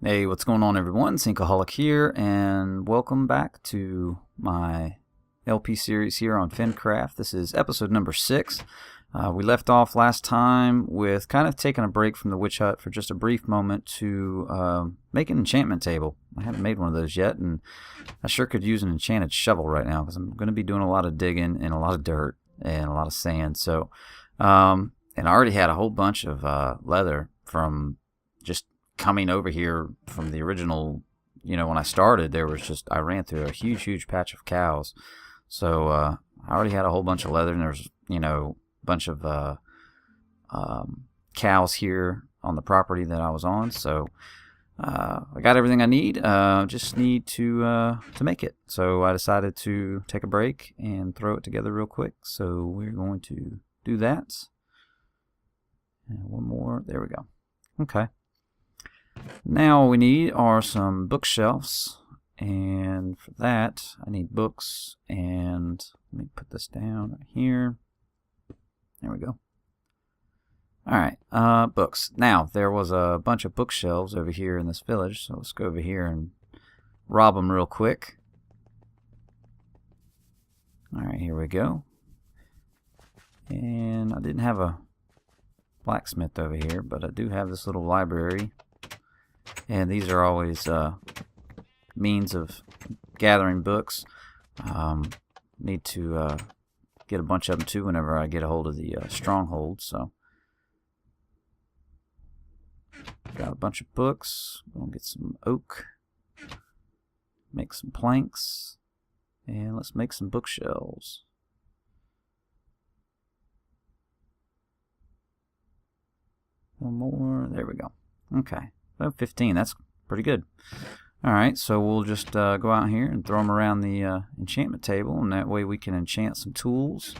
Hey, what's going on, everyone? Syncaholic here, and welcome back to my LP series here on Fincraft. This is episode number 6. We left off last time with kind of taking a break from the witch hut for just a brief moment to make an enchantment table. I haven't made one of those yet, and I sure could use an enchanted shovel right now because I'm going to be doing a lot of digging and a lot of dirt and a lot of sand. So, and I already had a whole bunch of leather from just coming over here from the original, when I started, I ran through a huge patch of cows. So I already had a whole bunch of leather, and there's, a bunch of cows here on the property that I was on. So I got everything I need, just need to make it. So I decided to take a break and throw it together real quick. So we're going to do that. And one more, there we go. Okay. Now all we need are some bookshelves, and for that I need books, and let me put this down right here. There we go. Alright, books. Now, there was a bunch of bookshelves over here in this village, so let's go over here and rob them real quick. Alright, here we go. And I didn't have a blacksmith over here, but I do have this little library. And these are always means of gathering books. Need to get a bunch of them too whenever I get a hold of the stronghold. So got a bunch of books. We'll get some oak, make some planks, and let's make some bookshelves. One more. There we go. Okay. 15, that's pretty good. Alright, so we'll just go out here and throw them around the enchantment table, and that way we can enchant some tools.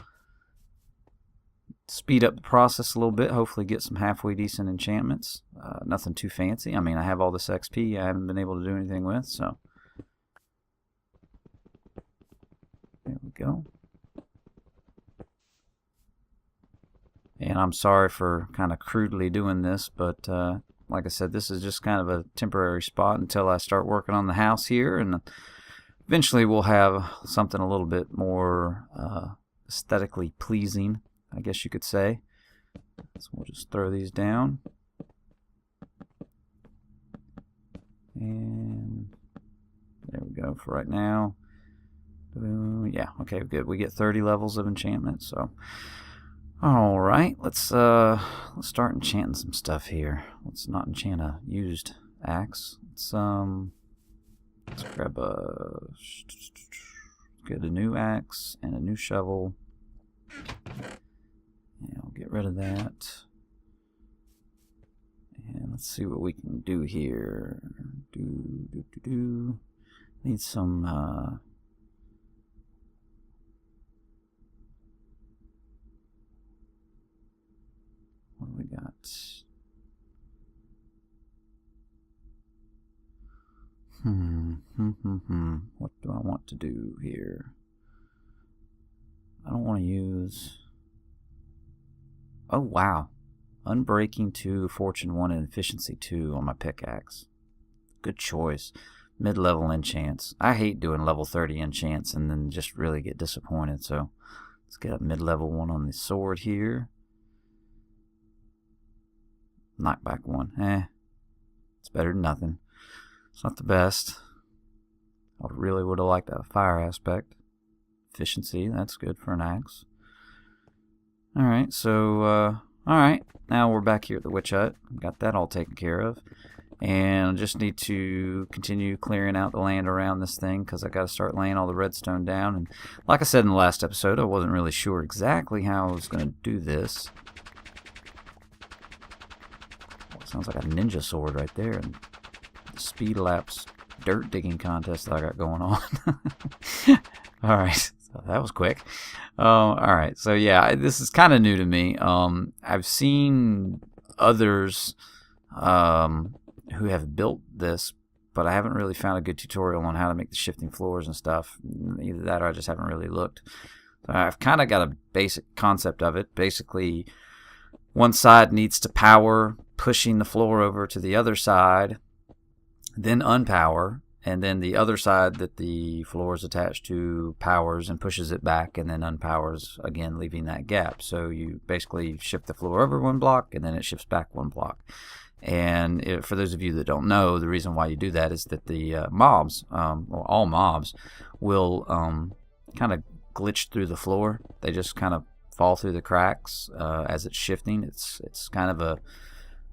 Speed up the process a little bit, hopefully get some halfway decent enchantments. Nothing too fancy. I mean, I have all this XP I haven't been able to do anything with, so. There we go. And I'm sorry for kind of crudely doing this, but like I said, this is just kind of a temporary spot until I start working on the house here, and eventually we'll have something a little bit more aesthetically pleasing, I guess you could say. So we'll just throw these down. And there we go for right now. Yeah, okay, good. We get 30 levels of enchantment, so alright, let's start enchanting some stuff here. Let's not enchant a used axe. Let's grab get a new axe and a new shovel. Yeah, I'll get rid of that. And let's see what we can do here. Need some what do we got? What do I want to do here? I don't want to use... Oh, wow. Unbreaking 2, Fortune 1, and Efficiency 2 on my pickaxe. Good choice. Mid-level enchants. I hate doing level 30 enchants and then just really get disappointed, so let's get a mid-level one on the sword here. Knockback 1. It's better than nothing. It's not the best. I really would have liked a fire aspect. Efficiency, that's good for an axe. Alright, so, alright. Now we're back here at the witch hut. Got that all taken care of. And I just need to continue clearing out the land around this thing because I got to start laying all the redstone down. And like I said in the last episode, I wasn't really sure exactly how I was going to do this. Sounds like a ninja sword right there, and the speed lapse dirt digging contest that I got going on. Alright, so that was quick. Alright, so yeah, this is kind of new to me. I've seen others who have built this, but I haven't really found a good tutorial on how to make the shifting floors and stuff. Either that or I just haven't really looked. So I've kind of got a basic concept of it. Basically, one side needs to power pushing the floor over to the other side, then unpower, and then the other side that the floor is attached to powers and pushes it back, and then unpowers again, leaving that gap. So you basically shift the floor over one block, and then it shifts back one block. And for those of you that don't know, the reason why you do that is that the mobs, or all mobs, will kind of glitch through the floor. They just kind of fall through the cracks as it's shifting. It's kind of a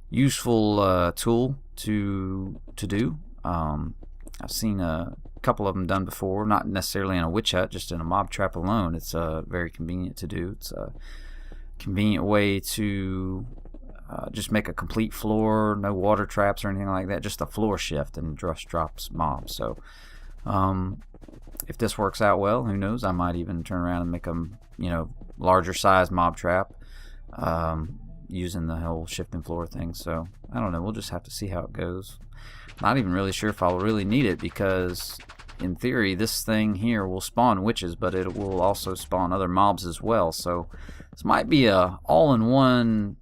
useful tool to do. I've seen a couple of them done before, not necessarily in a witch hut, just in a mob trap alone. It's very convenient to do. It's a convenient way to just make a complete floor, no water traps or anything like that, just a floor shift, and just drops mobs. So if this works out well, who knows, I might even turn around and make them, larger size mob trap using the whole shifting floor thing. So I don't know, we'll just have to see how it goes. Not even really sure if I'll really need it, because in theory this thing here will spawn witches, but it will also spawn other mobs as well. So this might be a all-in-one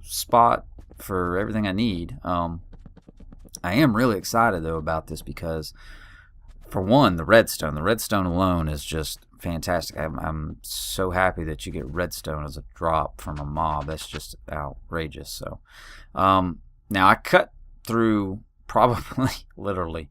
spot for everything I need. I am really excited though about this, because for one, the redstone alone is just fantastic. I'm so happy that you get redstone as a drop from a mob. That's just outrageous. So now I cut through probably literally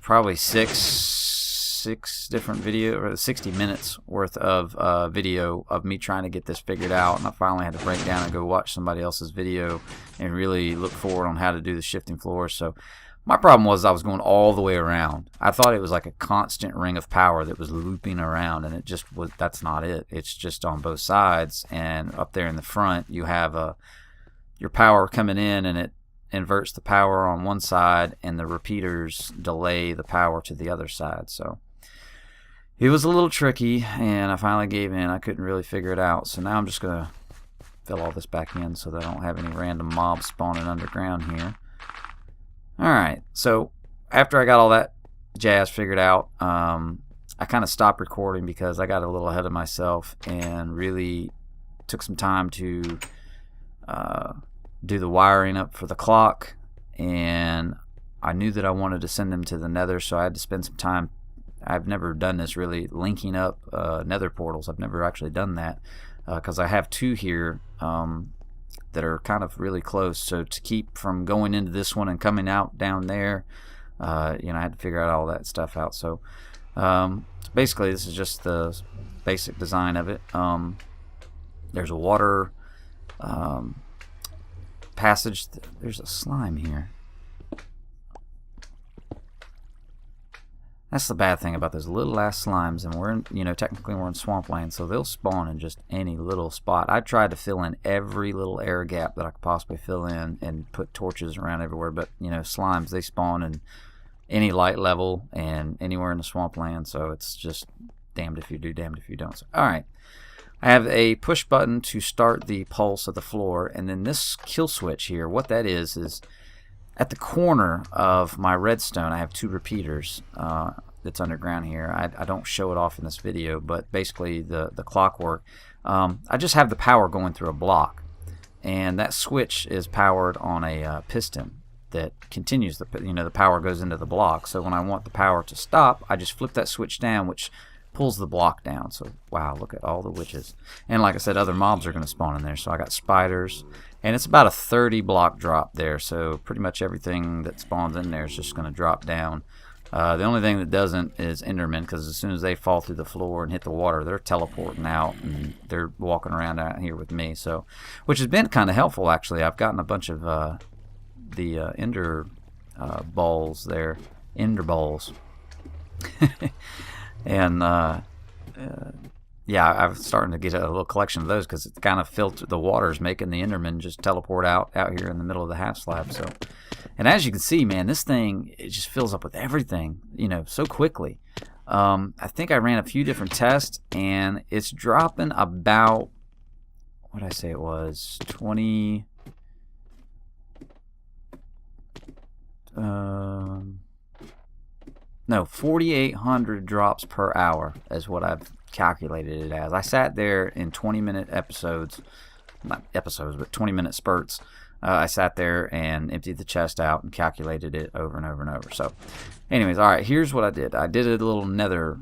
probably six different video, or 60 minutes worth of video of me trying to get this figured out, and I finally had to break down and go watch somebody else's video and really look forward on how to do the shifting floor. So my problem was I was going all the way around. I thought it was like a constant ring of power that was looping around, and it just was. That's not it. It's just on both sides, and up there in the front you have your power coming in, and it inverts the power on one side, and the repeaters delay the power to the other side. So it was a little tricky, and I finally gave in. I couldn't really figure it out. So now I'm just going to fill all this back in so that I don't have any random mobs spawning underground here. Alright, so after I got all that jazz figured out, I kind of stopped recording because I got a little ahead of myself and really took some time to do the wiring up for the clock, and I knew that I wanted to send them to the nether, so I had to spend some time. I've never done this really, linking up nether portals. I've never actually done that because I have two here that are kind of really close. So to keep from going into this one and coming out down there, I had to figure out all that stuff out. So basically this is just the basic design of it. There's a water passage. There's a slime here. That's the bad thing about those little ass slimes, and we're in, technically we're in swampland, so they'll spawn in just any little spot. I tried to fill in every little air gap that I could possibly fill in and put torches around everywhere, but slimes, they spawn in any light level and anywhere in the swampland, so it's just damned if you do, damned if you don't. So, alright, I have a push button to start the pulse of the floor, and then this kill switch here, what that is at the corner of my redstone, I have two repeaters that's underground here. I don't show it off in this video, but basically the clockwork, I just have the power going through a block, and that switch is powered on a piston that continues the power goes into the block. So when I want the power to stop, I just flip that switch down, which pulls the block down. So wow, look at all the witches, and like I said, other mobs are going to spawn in there. So I got spiders, and it's about a 30 block drop there, so pretty much everything that spawns in there is just going to drop down. The only thing that doesn't is Endermen, because as soon as they fall through the floor and hit the water, they're teleporting out, and they're walking around out here with me, so which has been kind of helpful actually. I've gotten a bunch of the ender balls there, ender balls. And yeah, I'm starting to get a little collection of those because it's kind of filtered. The water's making the Enderman just teleport out here in the middle of the half slab. So, and as you can see, man, this thing, it just fills up with everything, so quickly. I think I ran a few different tests, and it's dropping about, what did I say it was, 20. No, 4,800 drops per hour is what I've calculated it as. I sat there in 20-minute episodes, not episodes, but 20-minute spurts, I sat there and emptied the chest out and calculated it over and over and over. So anyways, alright, here's what I did. I did a little nether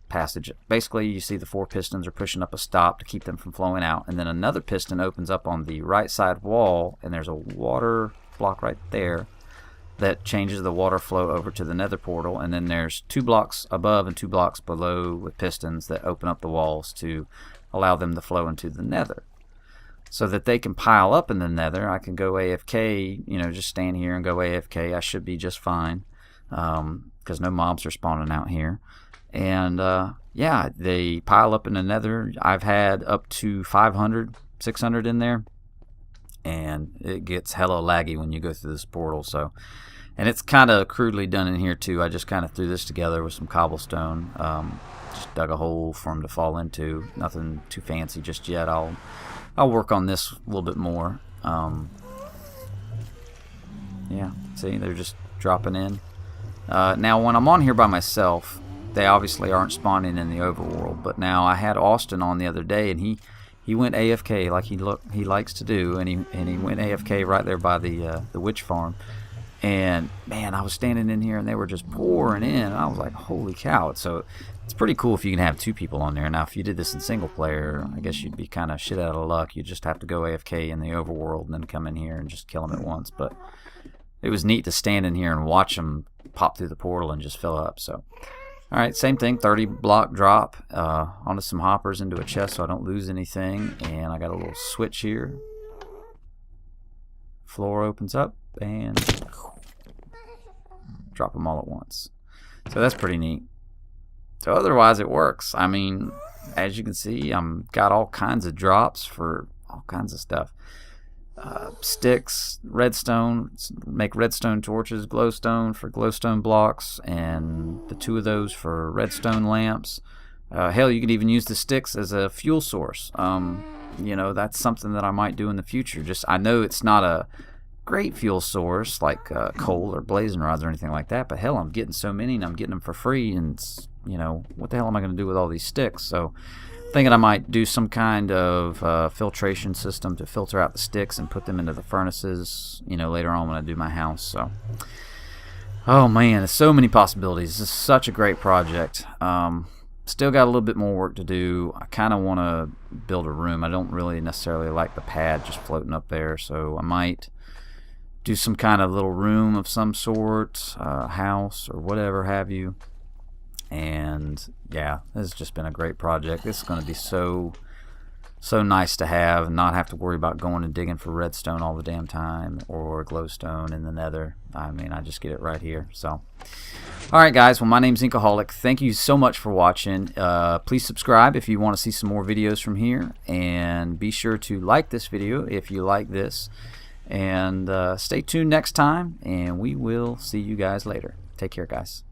passage. Basically, you see the 4 pistons are pushing up a stop to keep them from flowing out, and then another piston opens up on the right side wall, and there's a water block right there that changes the water flow over to the nether portal, and then there's 2 blocks above and 2 blocks below with pistons that open up the walls to allow them to flow into the nether, so that they can pile up in the nether. I can go AFK, you know, just stand here and go AFK. I should be just fine because no mobs are spawning out here. And yeah, they pile up in the nether. I've had up to 500, 600 in there, and it gets hella laggy when you go through this portal. So, and it's kind of crudely done in here too. I just kind of threw this together with some cobblestone. Just dug a hole for them to fall into. Nothing too fancy just yet. I'll work on this a little bit more. Yeah, see, they're just dropping in. Now, when I'm on here by myself, they obviously aren't spawning in the overworld. But now I had Austin on the other day, and he went AFK like he likes to do, and he went AFK right there by the witch farm. And man, I was standing in here, and they were just pouring in. And I was like, holy cow! So it's pretty cool if you can have 2 people on there. Now, if you did this in single player, I guess you'd be kind of shit out of luck. You'd just have to go AFK in the overworld and then come in here and just kill them at once. But it was neat to stand in here and watch them pop through the portal and just fill up. So, all right, same thing, 30 block drop onto some hoppers into a chest so I don't lose anything. And I got a little switch here. Floor opens up and drop them all at once. So that's pretty neat. So otherwise it works. I mean, as you can see, I'm got all kinds of drops for all kinds of stuff. Sticks, redstone, make redstone torches, glowstone for glowstone blocks, and the 2 of those for redstone lamps. Hell, you could even use the sticks as a fuel source. You know, that's something that I might do in the future. Just, I know it's not a great fuel source like coal or blazing rods or anything like that, but hell, I'm getting so many and I'm getting them for free, and you know, what the hell am I going to do with all these sticks? So thinking I might do some kind of filtration system to filter out the sticks and put them into the furnaces, you know, later on when I do my house. So, oh man, there's so many possibilities. This is such a great project. Still got a little bit more work to do. I kind of want to build a room. I don't really necessarily like the pad just floating up there, so I might do some kind of little room of some sort, house or whatever have you. And yeah, this has just been a great project. This is going to be so nice to have and not have to worry about going and digging for redstone all the damn time or glowstone in the nether. I mean, I just get it right here. So alright guys, well, my name's Inkaholic. Thank you so much for watching. Please subscribe if you want to see some more videos from here, and be sure to like this video if you like this, and stay tuned next time, and we will see you guys later. Take care, guys.